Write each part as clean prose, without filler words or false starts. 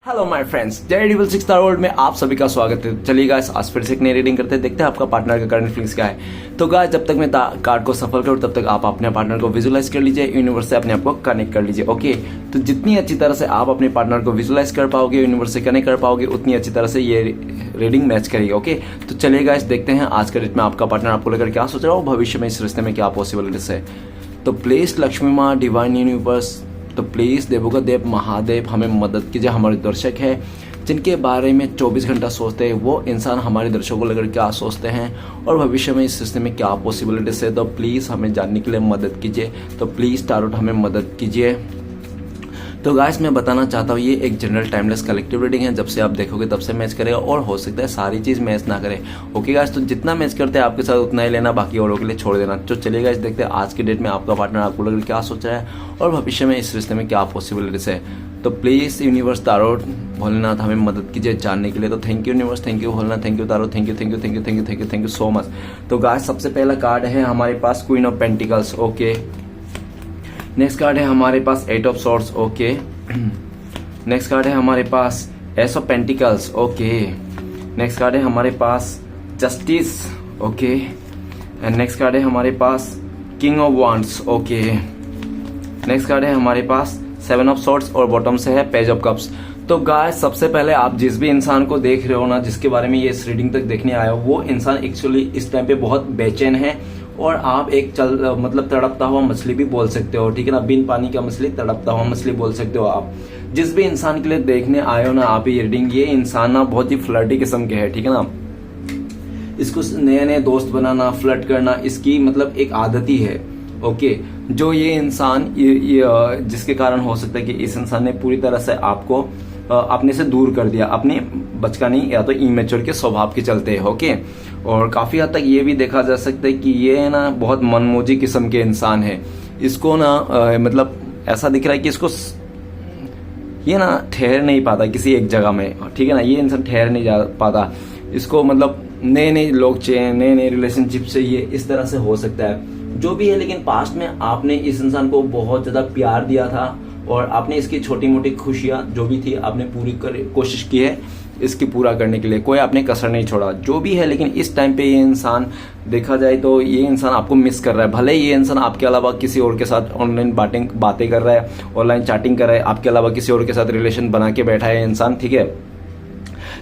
Hello my friends, Daredevil 6 star world में आप सभी का स्वागत है। चलिए गाइस, आज फिर से एक नई रीडिंग करते हैं। देखते हैं आपका पार्टनर का करंट फीलिंग्स क्या है। तो गाइस, जब तक मैं कार्ड को सफल करूँ तब तक आप अपने पार्टनर को विजुअलाइज कर लीजिए, यूनिवर्स से अपने आप को कनेक्ट कर लीजिए। ओके, तो जितनी अच्छी तरह से आप अपने पार्टनर को विजुअलाइज कर पाओगे, यूनिवर्स से कनेक्ट कर पाओगे, उतनी अच्छी तरह से ये रीडिंग मैच करेगी। ओके, तो चलिए गाइस, देखते हैं आज के डेट में आपका पार्टनर आपको लेकर क्या सोच रहा हो, भविष्य में इस रिश्ते में क्या पॉसिबिलिटीज है। तो प्लीज लक्ष्मी माँ, डिवाइन यूनिवर्स, तो प्लीज देवों देव महादेव हमें मदद कीजिए। हमारे दर्शक है जिनके बारे में 24 घंटा सोचते हैं, वो इंसान हमारे दर्शकों को लेकर क्या सोचते हैं और भविष्य में इस रिश्ते में क्या पॉसिबिलिटीज है। तो प्लीज़ हमें जानने के लिए मदद कीजिए। तो प्लीज़ टारोट हमें मदद कीजिए। तो गाइस, मैं बताना चाहता हूँ, ये एक जनरल टाइमलेस कलेक्टिव रीडिंग है। जब से आप देखोगे तब से मैच करेगा और हो सकता है सारी चीज़ मैच ना करे। ओके गाइस, तो जितना मैच करते हैं आपके साथ उतना ही लेना, बाकी औरों के लिए छोड़ देना। तो चलिए गाइस, देखते हैं आज की डेट में आपका पार्टनर आपको लेकर क्या सोच रहा है और भविष्य में इस रिश्ते में क्या पॉसिबिलिटीज है। तो प्लीज़ यूनिवर्स, टारोट, भोलेनाथ हमें मदद कीजिए जानने के लिए। तो thank you universe, thank you Bholenath, thank you tarot, thank you thank you thank you thank you thank you thank you so much. तो गाइस, सबसे पहला कार्ड है हमारे पास queen of pentacles. Okay, next card है हमारे पास eight of swords. Okay, next card है हमारे पास ace of pentacles. Okay, next card है हमारे पास justice. Okay, and next card है हमारे पास king of wands. Okay, next card है हमारे पास सेवन ऑफ सॉर्ड्स और बॉटम से है पेज ऑफ कप्स। तो गाइस, सबसे पहले आप जिस भी इंसान को देख रहे हो ना, जिसके बारे में ये इस रीडिंग तक देखने आए हो, वो इंसान एक्चुअली इस टाइम पे बहुत बेचैन है और आप एक मतलब तड़पता हुआ मछली भी बोल सकते हो। ठीक है ना, बिन पानी का मछली, तड़पता हुआ मछली बोल सकते हो आप। जिस भी इंसान के लिए देखने आए हो ना आप ये रीडिंग, ये इंसान ना बहुत ही फ्लर्टी किस्म के है। ठीक है ना, इसको नए नए दोस्त बनाना, फ्लर्ट करना, इसकी मतलब एक आदत ही है। ओके, जो ये इंसान जिसके कारण हो सकता है कि इस इंसान ने पूरी तरह से आपको अपने से दूर कर दिया, अपने बचकानी या तो इमेच्योर के स्वभाव के चलते। ओके, और काफी हद तक ये भी देखा जा सकता है कि ये ना बहुत मनमोजी किस्म के इंसान है। इसको ना मतलब ऐसा दिख रहा है कि इसको ये ना ठहर नहीं पाता किसी एक जगह में। ठीक है ना, ये इंसान ठहर नहीं जा पाता। इसको मतलब नए नए लोग चाहिए, नए नए रिलेशनशिप से ये इस तरह से हो सकता है जो भी है। लेकिन पास्ट में आपने इस इंसान को बहुत ज्यादा प्यार दिया था और आपने इसकी छोटी मोटी खुशियां जो भी थी आपने पूरी कोशिश की है इसकी पूरा करने के लिए, कोई आपने कसर नहीं छोड़ा जो भी है। लेकिन इस टाइम पे ये इंसान देखा जाए तो ये इंसान आपको मिस कर रहा है। भले ये इंसान आपके अलावा किसी और के साथ ऑनलाइन बातें कर रहा है, ऑनलाइन चैटिंग कर रहा है, आपके अलावा किसी और के साथ रिलेशन बना के बैठा है इंसान, ठीक है,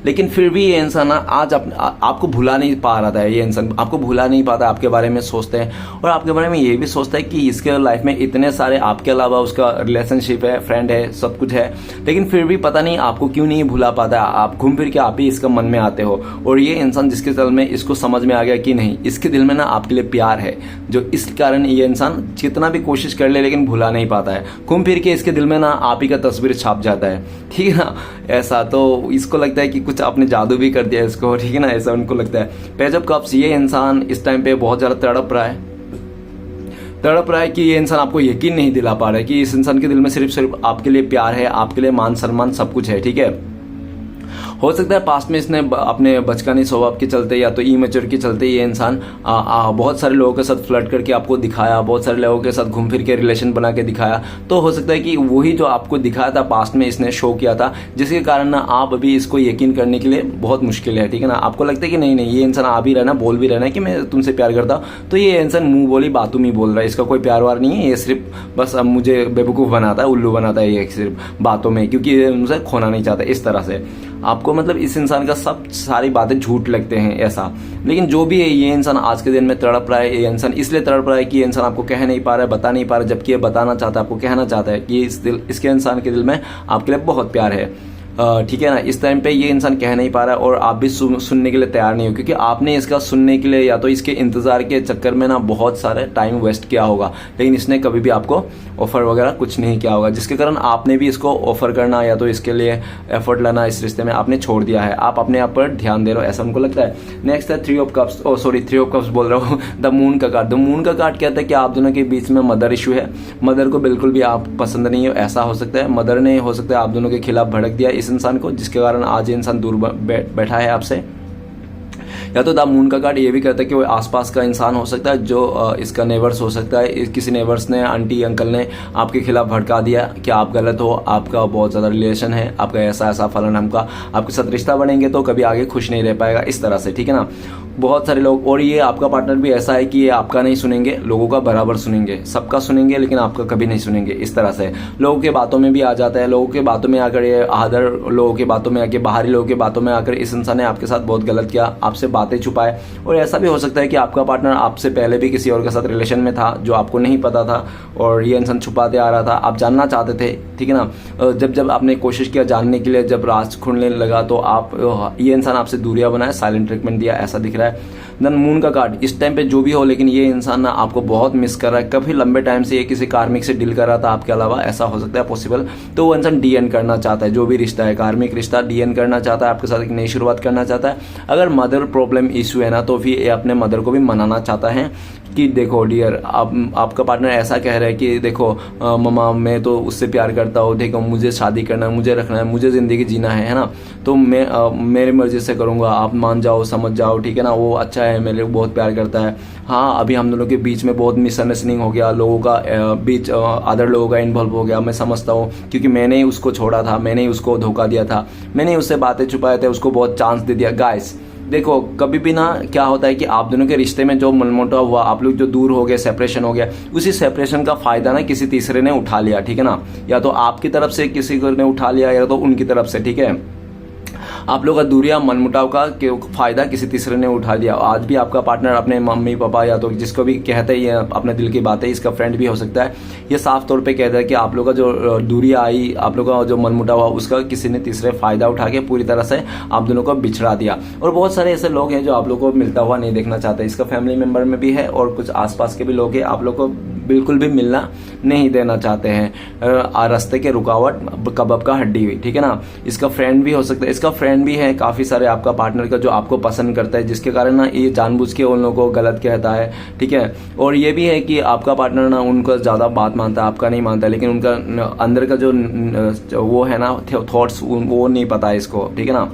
लेकिन फिर भी ये इंसान आज आपको भुला नहीं पा रहा था। ये इंसान आपको भुला नहीं पाता, आपके बारे में सोचते हैं और आपके बारे में ये भी सोचता है कि इसके लाइफ में इतने सारे आपके अलावा उसका रिलेशनशिप है, फ्रेंड है, सब कुछ है, लेकिन फिर भी पता नहीं आपको क्यों नहीं भुला पाता। आप घूम फिर के आप ही इसका मन में आते हो। और ये इंसान जिसके दिल में इसको समझ में आ गया कि नहीं, इसके दिल में ना आपके लिए प्यार है, जो इस कारण ये इंसान जितना भी कोशिश कर ले लेकिन भुला नहीं पाता है। घूम फिर के इसके दिल में ना आप ही का तस्वीर छाप जाता है। ठीक है ना, ऐसा तो इसको लगता है कि कुछ आपने जादू भी कर दिया इसको। ठीक है ना, ऐसा उनको लगता है। पेज ऑफ कप्स, ये इंसान इस टाइम पे बहुत ज्यादा तड़प रहा है कि ये इंसान आपको यकीन नहीं दिला पा रहा है कि इस इंसान के दिल में सिर्फ आपके लिए प्यार है, आपके लिए मान सम्मान सब कुछ है। ठीक है, हो सकता है पास्ट में इसने अपने बचकानी स्वभाव के चलते या तो इमेच्योर के चलते ये इंसान बहुत सारे लोगों के साथ फ्लर्ट करके आपको दिखाया, बहुत सारे लोगों के साथ घूम फिर के रिलेशन बना के दिखाया। तो हो सकता है कि वही जो आपको दिखाया था पास्ट में इसने शो किया था, जिसके कारण ना आप अभी इसको यकीन करने के लिए बहुत मुश्किल है। ठीक है ना, आपको लगता है कि नहीं ये इंसान आ भी रहना, बोल भी रहना है कि मैं तुमसे प्यार करता हूँ, तो ये इंसान मुंह बोली बातों में बोल रहा है। इसका कोई प्यार वार नहीं है, ये सिर्फ बस अब मुझे बेवकूफ़ बनाता है, उल्लू बनाता है ये सिर्फ बातों में, क्योंकि ये मुझे खोना नहीं चाहता। इस तरह से आपको मतलब इस इंसान का सब सारी बातें झूठ लगते हैं ऐसा। लेकिन जो भी है, ये इंसान आज के दिन में तड़प रहा है। ये इंसान इसलिए तड़प रहा है कि ये इंसान आपको कह नहीं पा रहा है, बता नहीं पा रहा है, जबकि ये बताना चाहता है, आपको कहना चाहता है कि इसके इंसान के दिल में आपके लिए बहुत प्यार है। ठीक है ना, इस टाइम पे ये इंसान कह नहीं पा रहा है और आप भी सुनने के लिए तैयार नहीं हो, क्योंकि आपने इसका सुनने के लिए या तो इसके इंतजार के चक्कर में ना बहुत सारे टाइम वेस्ट किया होगा, लेकिन इसने कभी भी आपको ऑफर वगैरह कुछ नहीं किया होगा, जिसके कारण आपने भी इसको ऑफर करना या तो इसके लिए एफर्ट लेना इस रिश्ते में आपने छोड़ दिया है। आप अपने आप पर ध्यान दे रहे हो, ऐसा उनको लगता है। नेक्स्ट है थ्री ऑफ कप्स बोल रहा हूँ, द मून का कार्ड। द मून का कार्ड कहता है कि आप दोनों के बीच में मदर इशू है, मदर को बिल्कुल भी आप पसंद नहीं हो, ऐसा हो सकता है। मदर ने हो सकता है आप दोनों के खिलाफ भड़क दिया इस इंसान को, जिसके कारण आज ये इंसान दूर बैठा है आपसे, या तो द मून का कार्ड ये भी कहता है कि वो आसपास का इंसान हो सकता है, जो इसका नेबर्स हो सकता है, किसी नेबर्स ने, आंटी अंकल ने आपके खिलाफ भड़का दिया कि आप गलत हो, आपका बहुत ज़्यादा रिलेशन है, आपका ऐसा ऐसा फलन, हमका आपके साथ रिश्ता बनेंगे तो कभी आगे खुश नहीं रह पाएगा, इस तरह से, ठीक है ना। बहुत सारे लोग, और ये आपका पार्टनर भी ऐसा है कि ये आपका नहीं सुनेंगे, लोगों का बराबर सुनेंगे, सबका सुनेंगे लेकिन आपका कभी नहीं सुनेंगे, इस तरह से लोगों के बातों में भी आ जाता है। लोगों के बातों में आकर, ये अदर लोगों के बातों में आके, बाहरी लोगों के बातों में आकर इस इंसान ने आपके साथ बहुत गलत किया, आपसे बातें छुपाए। और ऐसा भी हो सकता है कि आपका पार्टनर आपसे पहले भी किसी और के साथ रिलेशन में था जो आपको नहीं पता था, और ये इंसान छुपाते आ रहा था, आप जानना चाहते थे, ठीक है ना। जब जब आपने कोशिश किया जानने के लिए, जब राज खुलने लगा तो ये इंसान आपसे दूरियां बनाए, साइलेंट ट्रीटमेंट दिया, ऐसा दिख रहा है। देन मून का कार्ड, इस टाइम पे जो भी हो, लेकिन ये इंसान ना आपको बहुत मिस कर रहा है, काफी लंबे टाइम से ये किसी कार्मिक से डील कर रहा था आपके अलावा, ऐसा हो सकता है पॉसिबल। तो वो इंसान डीएन करना चाहता है, जो भी रिश्ता है, कार्मिक रिश्ता, डीएन करना चाहता है, आपके साथ एक नई शुरुआत करना चाहता है। अगर मदर प्रॉब्लम इशू है ना, तो फिर ये अपने मदर को भी मनाना चाहता है कि देखो डियर, आपका पार्टनर ऐसा कह रहा है कि देखो ममा, मैं तो उससे प्यार करता हूँ, देखो मुझे शादी करना है, मुझे रखना है, मुझे जिंदगी जीना है ना, तो मैं मेरी मर्जी से करूँगा, आप मान जाओ, समझ जाओ, ठीक है ना। वो अच्छा है, मेरे को बहुत प्यार करता है। हाँ, अभी हम दोनों के बीच में बहुत मिसअंडरस्टैंडिंग हो गया, लोगों का बीच अदर लोगों का इन्वॉल्व हो गया, मैं समझता हूँ, क्योंकि मैंने ही उसको छोड़ा था, मैंने ही उसको धोखा दिया था, मैंने ही उससे बातें छुपाए थे, उसको बहुत चांस दे दिया। गाइस देखो, कभी भी ना क्या होता है कि आप दोनों के रिश्ते में जो मनमुटाव हुआ, आप लोग जो दूर हो गए, सेपरेशन हो गया, उसी सेपरेशन का फायदा ना किसी तीसरे ने उठा लिया, ठीक है ना। या तो आपकी तरफ से किसी ने उठा लिया, या तो उनकी तरफ से, ठीक है। आप लोग का दूरिया, मनमुटाव का फायदा किसी तीसरे ने उठा लिया। आज भी आपका पार्टनर अपने मम्मी पापा, या तो जिसको भी कहते हैं, ये अपने दिल की बात है, इसका फ्रेंड भी हो सकता है, ये साफ तौर पे कहता है कि आप लोग का जो दूरिया आई, आप लोग का जो मनमुटाव हुआ, उसका किसी ने तीसरे फायदा उठा के पूरी तरह से आप दोनों को बिछड़ा दिया। और बहुत सारे ऐसे लोग हैं जो आप लोग को मिलता हुआ नहीं देखना चाहते, इसका फैमिली मेंबर में भी है, और कुछ आसपास के भी लोग हैं, आप लोग को बिल्कुल भी मिलना नहीं देना चाहते हैं। रास्ते के रुकावट कबाब का हड्डी हुई, ठीक है ना। इसका फ्रेंड भी हो सकता है, इसका फ्रेंड भी है काफी सारे आपका पार्टनर का, जो आपको पसंद करता है, जिसके कारण ना ये जानबूझ के उन लोगों को गलत कहता है, ठीक है। और ये भी है कि आपका पार्टनर ना उनका ज्यादा बात मानता है, आपका नहीं मानता, लेकिन उनका अंदर का जो वो है ना थॉट्स, वो नहीं पता है इसको, ठीक है ना।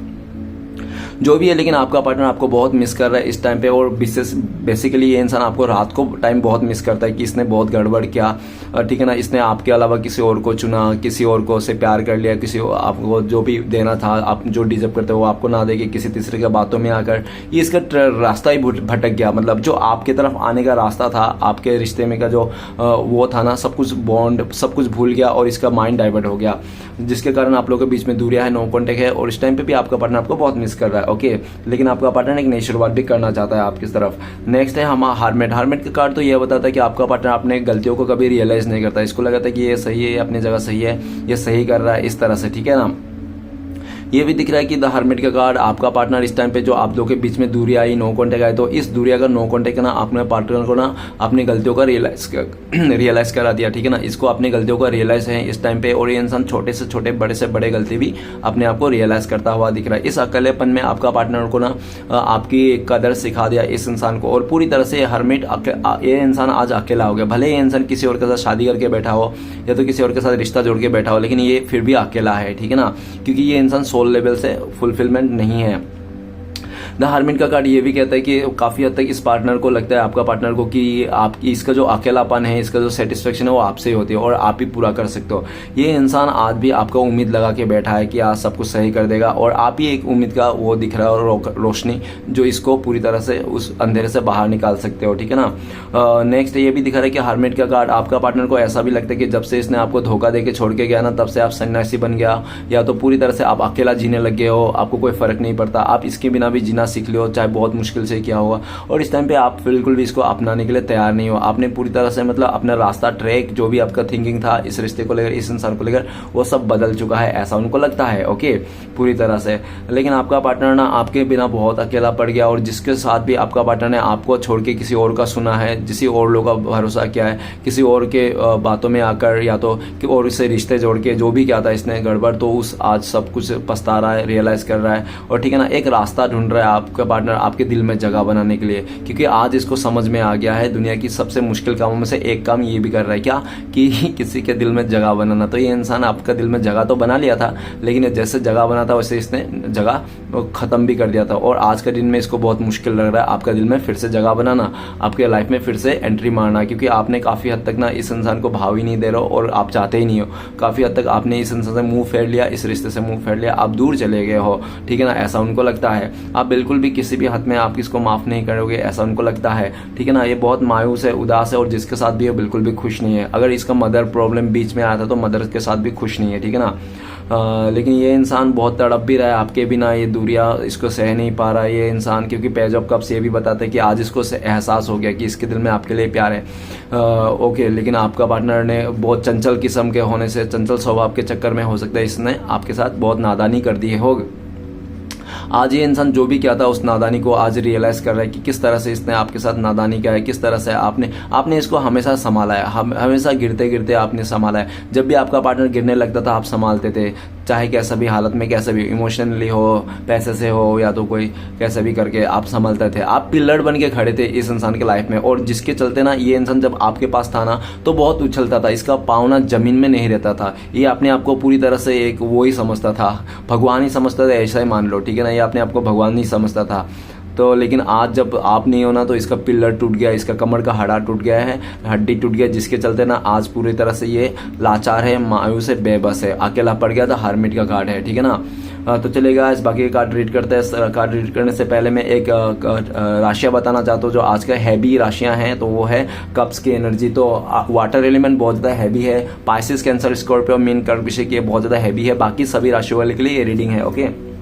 जो भी है, लेकिन आपका पार्टनर आपको बहुत मिस कर रहा है इस टाइम पे। और बेसिकली ये इंसान आपको रात को टाइम बहुत मिस करता है कि इसने बहुत गड़बड़ किया, ठीक है ना। इसने आपके अलावा किसी और को चुना, किसी और को से प्यार कर लिया, किसी आपको जो भी देना था, आप जो डिजर्व करते हो वो आपको ना देके किसी तीसरे के बातों में आकर ये इसका रास्ता ही भटक गया। मतलब जो आपके तरफ आने का रास्ता था, आपके रिश्ते में का जो वो था ना, सब कुछ बॉन्ड, सब कुछ भूल गया, और इसका माइंड डाइवर्ट हो गया, जिसके कारण आप लोगों के बीच में दूरियां है, नो कॉन्टेक्ट है। और इस टाइम पे भी आपका पार्टनर आपको बहुत मिस कर रहा है, ओके। लेकिन आपका पार्टनर एक नई शुरुआत भी करना चाहता है आपकी तरफ। नेक्स्ट है हमारा हार्मेट। हार्मेट का कार्ड तो ये बताता है कि आपका पार्टनर अपने गलतियों को कभी रियलाइज नहीं करता, इसको लगता है कि ये सही है, अपनी जगह सही है, ये सही कर रहा है, इस तरह से, ठीक है ना। ये भी दिख रहा है कि द हर्मिट का कार्ड, आपका पार्टनर इस टाइम पे जो आप लोगों के बीच में दूरी आई, नो कॉन्टेक्ट आए, तो इस दूरी अगर नो कॉन्टेक्ट ना अपने पार्टनर को ना अपनी गलतियों का रियलाइज करा दिया, ठीक है ना। इसको अपनी गलतियों का रियलाइज है इस टाइम पे, और ये इंसान छोटे से छोटे, बड़े से बड़े गलती भी अपने आप को रियलाइज करता हुआ दिख रहा है। इस अकेलेपन में आपका पार्टनर को ना आपकी कदर सिखा दिया इस इंसान को, और पूरी तरह से हर्मिट, ये इंसान आज अकेला हो गया। भले ये इंसान किसी और के साथ शादी करके बैठा हो, या तो किसी और के साथ रिश्ता जोड़ के बैठा हो, लेकिन ये फिर भी अकेला है, ठीक है ना, क्योंकि ये इंसान सोल लेवल से फुलफिलमेंट नहीं है। द हार्मिट का कार्ड ये भी कहता है कि काफी हद तक इस पार्टनर को लगता है, आपका पार्टनर को, कि आपकी इसका जो अकेलापन है, इसका जो सेटिस्फेक्शन है, वो आपसे ही होती है और आप ही पूरा कर सकते हो। ये इंसान आज भी आपका उम्मीद लगा के बैठा है कि आज सब कुछ सही कर देगा, और आप ही एक उम्मीद का वो दिख रहा है, और रोशनी जो इसको पूरी तरह से उस अंधेरे से बाहर निकाल सकते हो, ठीक है ना। नेक्स्ट ये भी दिखा रहा है कि हार्मिट का कार्ड, आपका पार्टनर को ऐसा भी लगता है कि जब से इसने आपको धोखा देके छोड़ के गया ना, तब से आप सन्यासी बन गया, या तो पूरी तरह से आप अकेला जीने लग गए हो, आपको कोई फर्क नहीं पड़ता, आप इसके बिना भी जीना सीख लियो, चाहे बहुत मुश्किल से किया होगा। और इस टाइम पे आप बिल्कुल भी इसको अपनाने के लिए तैयार नहीं हो। आपने पूरी तरह से मतलब अपना रास्ता, ट्रैक, जो भी आपका थिंकिंग था इस रिश्ते को लेकर, इस इंसान को लेकर, वो सब बदल चुका है, ऐसा उनको लगता है, ओके, पूरी तरह से। लेकिन आपका पार्टनर ना आपके बिना बहुत अकेला पड़ गया, और जिसके साथ भी आपका पार्टनर ने आपको छोड़ के किसी और का सुना है, किसी और लोग का भरोसा किया है, किसी और के बातों में आकर, या तो और इससे रिश्ते जोड़ के जो भी किया था इसने गड़बड़, तो उस आज सब कुछ पछता रहा है, रियलाइज कर रहा है, और ठीक है ना, एक रास्ता ढूंढ रहा है आपका पार्टनर आपके दिल में जगह बनाने के लिए, क्योंकि आज इसको समझ में आ गया है दुनिया की सबसे मुश्किल कामों में से एक काम ये भी कर रहा है क्या, कि किसी के दिल में जगह बनाना। तो ये इंसान आपका दिल में जगह तो बना लिया था, लेकिन जैसे जगह बना था वैसे इसने जगह ख़त्म भी कर दिया था। और आज के दिन में इसको बहुत मुश्किल लग रहा है आपका दिल में फिर से जगह बनाना, आपके लाइफ में फिर से एंट्री मारना, क्योंकि आपने काफ़ी हद तक ना इस इंसान को भाव ही नहीं दे रहे हो और आप चाहते ही नहीं हो। काफ़ी हद तक आपने इस इंसान से मुंह फेर लिया, इस रिश्ते से मुंह फेर लिया, आप दूर चले गए हो, ठीक है ना, ऐसा उनको लगता है। आप बिल्कुल भी किसी भी हद में आप किसको माफ़ नहीं करोगे, ऐसा उनको लगता है, ठीक है ना। ये बहुत मायूस है, उदास है, और जिसके साथ भी है बिल्कुल भी खुश नहीं है। अगर इसका मदर प्रॉब्लम बीच में आया था तो मदर के साथ भी खुश नहीं है, ठीक है ना। लेकिन ये इंसान बहुत तड़प भी रहा है आपके बिना, ये दूरियां इसको सह नहीं पा रहा है ये इंसान, क्योंकि पेज ऑफ कप्स ये भी बताते हैं कि आज इसको एहसास हो गया कि इसके दिल में आपके लिए प्यार है। ओके, लेकिन आपका पार्टनर ने बहुत चंचल किस्म के होने से, चंचल स्वभाव के चक्कर में हो सकता है इसने आपके साथ बहुत नादानी कर दी है। आज ये इंसान जो भी किया था उस नादानी को आज रियलाइज कर रहा है कि किस तरह से इसने आपके साथ नादानी किया है, किस तरह से आपने इसको हमेशा संभाला है, हमेशा गिरते गिरते आपने संभाला है। जब भी आपका पार्टनर गिरने लगता था आप संभालते थे, चाहे कैसा भी हालत में, कैसे भी, इमोशनली हो, पैसे से हो, या तो कोई कैसे भी करके आप संभलते थे। आप पिलर बन के खड़े थे इस इंसान के लाइफ में, और जिसके चलते ना ये इंसान जब आपके पास था ना तो बहुत उछलता था, इसका पाँव ना जमीन में नहीं रहता था। ये अपने आप को पूरी तरह से एक वो ही समझता था, भगवान ही समझता था, ऐसा ही मान लो, ठीक है ना। ये अपने आप को भगवान नहीं समझता था। तो लेकिन आज जब आप नहीं हो ना तो इसका पिलर टूट गया, इसका कमर का हड्डी टूट गया है, हड्डी टूट गया, जिसके चलते ना आज पूरी तरह से ये लाचार है, मायूस है, बेबस है, अकेला पड़ गया था, हर्मिट का कार्ड है, ठीक है ना। तो चलेगा, इस बाकी के कार्ड रीड करते हैं। कार्ड रीड करने से पहले मैं एक राशियां बताना चाहता हूँ जो आज का हैवी राशियां हैं, तो वो है कप्स की एनर्जी। तो वाटर एलिमेंट बहुत ज़्यादा हैवी है, पाइसेस, कैंसर, स्कॉर्पियो, मीन, कर्क, वृश्चिक, ये बहुत ज़्यादा हैवी है। बाकी सभी राशियों वाले के लिए ये रीडिंग है, ओके।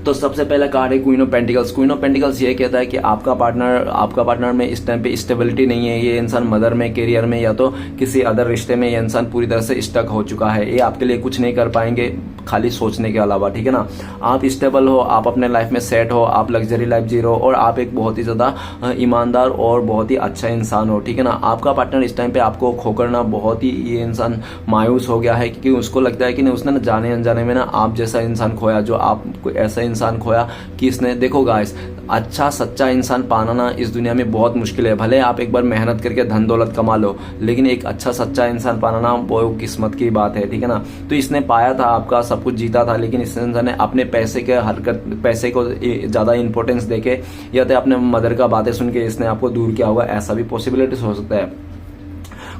तो सबसे पहला कार्ड है queen of pentacles. Queen of pentacles ये कहता है कि आपका पार्टनर में इस टाइम पे स्टेबिलिटी नहीं है। ये इंसान मदर में, करियर में, या तो किसी अदर रिश्ते में ये इंसान पूरी तरह से स्टक हो चुका है। ये आपके लिए कुछ नहीं कर पाएंगे खाली सोचने के अलावा, ठीक है ना। आप स्टेबल हो, आप अपने लाइफ में सेट हो, आप लग्जरी लाइफ जी रहे हो, और आप एक बहुत ही ज़्यादा ईमानदार और बहुत ही अच्छा इंसान हो, ठीक है ना। आपका पार्टनर इस टाइम पे आपको खोकर ना बहुत ही ये इंसान मायूस हो गया है, क्योंकि उसको लगता है कि नहीं, उसने ना जाने अनजाने में ना आप जैसा इंसान खोया, जो आप ऐसा इंसान खोया कि इसने, देखो गाइस, अच्छा सच्चा इंसान पाना ना इस दुनिया में बहुत मुश्किल है। भले आप एक बार मेहनत करके धन दौलत कमा लो, लेकिन एक अच्छा सच्चा इंसान पाना ना वो किस्मत की बात है, ठीक है ना। तो इसने पाया था, आपका सब कुछ जीता था, लेकिन इस इंसान ने अपने पैसे को ज़्यादा इंपॉर्टेंस देके, या तो अपने मदर का बातें सुन के इसने आपको दूर किया होगा, ऐसा भी पॉसिबिलिटीज हो सकता है।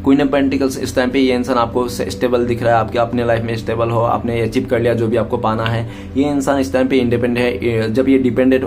क्वीन ऑफ पेंटिकल्स, इस टाइम पे ये इंसान आपको स्टेबल दिख रहा है, आपके अपने लाइफ में स्टेबल हो, आपने अचीव कर लिया जो भी आपको पाना है। ये इंसान इस टाइम पे इंडिपेंडेंट है। जब ये डिपेंडेंट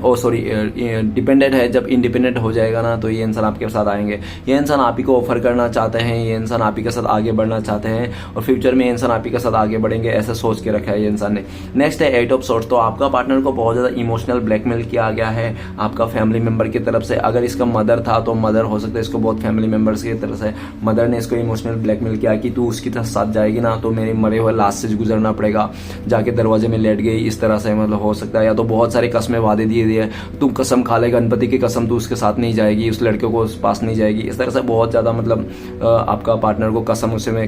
है, जब इंडिपेंडेंट हो जाएगा ना तो ये इंसान आपके साथ आएंगे। ये इंसान आप ही को ऑफर करना चाहते हैं, ये इंसान आप ही के साथ आगे बढ़ना चाहते हैं, और फ्यूचर में ये इंसान आप ही के साथ आगे बढ़ेंगे, ऐसा सोच के रखा है ये इंसान ने। नेक्स्ट है एट ऑफ सोर्ड्स। तो आपका पार्टनर को बहुत ज़्यादा इमोशनल ब्लैकमेल किया गया है आपका फैमिली मेंबर की तरफ से। अगर इसका मदर था तो मदर हो सकता है इसको बहुत फैमिली मेंबर्स की तरफ से मदर ने इसको इमोशनल ब्लैकमेल किया कि तू उसके साथ जाएगी ना तो मेरे मरे हुए लाश से गुजरना पड़ेगा, जाके दरवाजे में लेट गई, इस तरह से मतलब हो सकता है। या तो बहुत सारे कस्में वादे दिए दिए, तू कसम खा ले गणपति की कसम, तू उसके साथ नहीं जाएगी, उस लड़के को उस पास नहीं जाएगी, इस तरह से बहुत ज़्यादा मतलब आपका पार्टनर को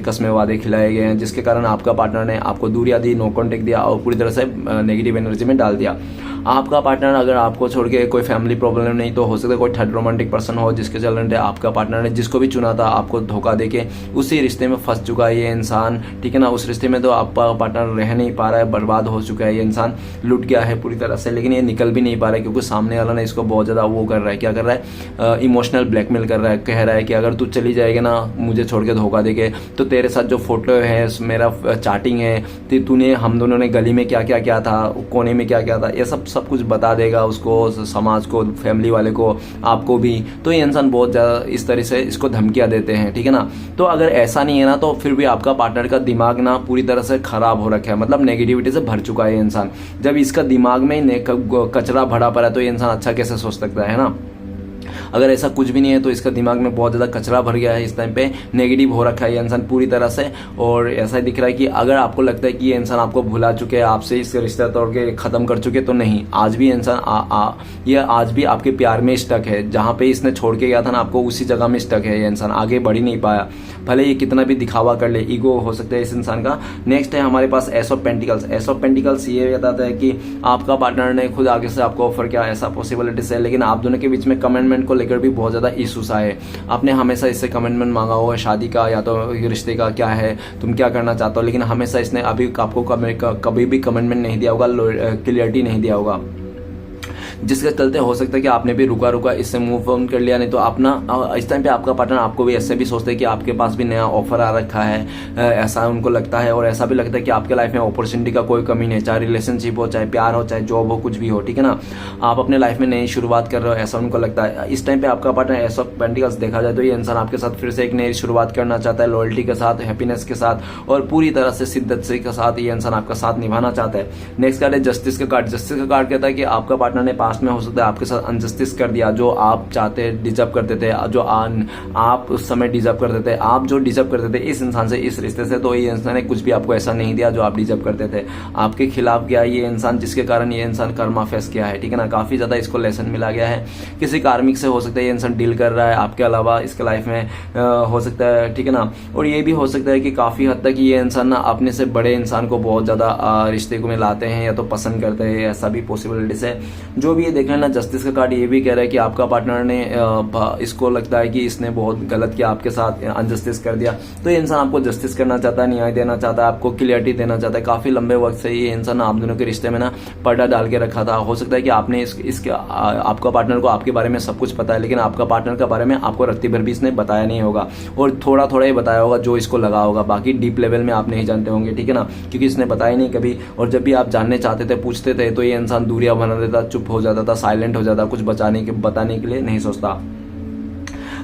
कस्में वादे खिलाए गए हैं, जिसके कारण आपका पार्टनर ने आपको दूरियां दी, नो कॉन्टेक्ट दिया, और पूरी तरह से नेगेटिव एनर्जी में डाल दिया। आपका पार्टनर अगर आपको छोड़ के कोई फैमिली प्रॉब्लम नहीं तो हो सकता है कोई थर्ड रोमांटिक पर्सन हो, जिसके चलते आपका पार्टनर ने जिसको भी चुना था आपको धोखा देके उसी रिश्ते में फंस चुका है ये इंसान, ठीक है ना। उस रिश्ते में तो आपका पार्टनर रह नहीं पा रहा है, बर्बाद हो चुका है ये इंसान, लुट गया है पूरी तरह से, लेकिन ये निकल भी नहीं पा रहा है क्योंकि सामने वाला ने इसको बहुत ज़्यादा वो कर रहा है, क्या कर रहा है, इमोशनल ब्लैकमेल कर रहा है। कह रहा है कि अगर तू चली जाएगी ना मुझे छोड़ के धोखा देके तो तेरे साथ जो फोटो है, मेरा चैटिंग है, तूने हम दोनों ने गली में क्या क्या किया था, कोने में क्या क्या था, ये सब कुछ बता देगा उसको, समाज को, फैमिली वाले को, आपको भी। तो ये इंसान बहुत ज़्यादा इस तरह से इसको धमकियाँ देते हैं, ठीक है ना। तो अगर ऐसा नहीं है ना तो फिर भी आपका पार्टनर का दिमाग ना पूरी तरह से खराब हो रखा है, मतलब नेगेटिविटी से भर चुका है ये इंसान। जब इसका दिमाग में कचरा भरा पड़ा है तो ये इंसान अच्छा कैसे सोच सकता है ना। अगर ऐसा कुछ भी नहीं है तो इसका दिमाग में बहुत ज़्यादा कचरा भर गया है, इस टाइम पे नेगेटिव हो रखा है ये इंसान पूरी तरह से। और ऐसा दिख रहा है कि अगर आपको लगता है कि ये इंसान आपको भुला चुके हैं, आपसे इसका रिश्ता तोड़ के ख़त्म कर चुके, तो नहीं, आज भी इंसान ये आज भी आपके प्यार में स्टक है। जहाँ पे इसने छोड़ के गया था ना आपको, उसी जगह में स्टक है ये इंसान, आगे बढ़ ही नहीं पाया, भले ये कितना भी दिखावा कर ले, ईगो हो सकता है इस इंसान का। नेक्स्ट है हमारे पास ace of pentacles. Ace of pentacles ये बताता है कि आपका पार्टनर ने खुद आगे से आपको ऑफर किया, ऐसा पॉसिबिलिटीज है, लेकिन आप दोनों के बीच में कमिटमेंट को लेकर भी बहुत ज़्यादा इशूज आए। आपने हमेशा इससे कमिटमेंट मांगा हो शादी का या तो रिश्ते का, क्या है तुम क्या करना चाहते हो, लेकिन हमेशा इसने अभी आपको कभी भी कमिटमेंट नहीं दिया होगा, क्लियरिटी नहीं दिया होगा, जिसके चलते हो सकता है कि आपने भी रुका इससे मूव ऑन कर लिया। नहीं तो अपना इस टाइम पे आपका पार्टनर आपको भी ऐसे भी सोचते हैं कि आपके पास भी नया ऑफर आ रखा है, ऐसा उनको लगता है। और ऐसा भी लगता है कि आपके लाइफ में अपॉर्चुनिटी का कोई कमी नहीं, चाहे रिलेशनशिप हो, चाहे प्यार हो, चाहे जॉब हो, कुछ भी हो, ठीक है ना, आप अपने लाइफ में नई शुरुआत कर रहे हो, ऐसा उनको लगता है। इस टाइम पे आपका पार्टनर एस ऑफ पेंटिकल्स देखा जाए तो ये इंसान आपके साथ फिर से एक नई शुरुआत करना चाहता है, लॉयल्टी के साथ, हैप्पीनेस के साथ और पूरी तरह से शिद्दत से के साथ ये इंसान आपका साथ निभाना चाहता है। नेक्स्ट कार्ड है जस्टिस का कार्ड। जस्टिस का कार्ड कहता है कि आपका पार्टनर ने पास्ट में हो सकता है आपके साथ अनजस्टिस कर दिया, जो आप चाहते डिजर्व करते थे, जो आप उस समय डिजर्व करते थे, आप जो डिजर्व करते थे इस इंसान से, इस रिश्ते से, तो ये इंसान ने कुछ भी आपको ऐसा नहीं दिया जो आप डिजर्व करते थे, आपके खिलाफ गया ये इंसान, जिसके कारण ये इंसान कर्मा फेस किया है, ठीक है ना। काफी ज्यादा इसको लेसन मिला गया है, किसी कार्मिक से हो सकता है ये इंसान डील कर रहा है आपके अलावा इसके लाइफ में हो सकता है, ठीक है ना। और ये भी हो सकता है कि काफी हद तक ये इंसान ना अपने से बड़े इंसान को बहुत ज्यादा रिश्ते को में लाते हैं या तो पसंद करते हैं, ऐसा भी पॉसिबिलिटीज है। जो भी ये देख लेना, जस्टिस का कार्ड ये भी कह रहा है कि आपका पार्टनर ने इसको लगता है कि इसने बहुत गलत किया आपके साथ, अनजस्टिस कर दिया, तो ये इंसान आपको जस्टिस करना चाहता है, न्याय देना चाहता है, आपको क्लियरिटी देना चाहता है। काफी लंबे वक्त से ये इंसान आप दोनों के रिश्ते में ना पर्दा डाल के रखा था। हो सकता है कि आपने इसके आपका पार्टनर को आपके बारे में सब कुछ पता है, लेकिन आपका पार्टनर के बारे में आपको रत्ती भर भी इसने बताया नहीं होगा, और थोड़ा थोड़ा ही बताया होगा जो इसको लगा होगा, बाकी डीप लेवल में आप नहीं जानते होंगे, ठीक है ना, क्योंकि इसने बताया नहीं कभी। और जब भी आप जानने चाहते थे, पूछते थे, तो ये इंसान दूरियां बना देता, चुप हो जाता था, साइलेंट हो जाता, कुछ बताने के लिए नहीं सोचता।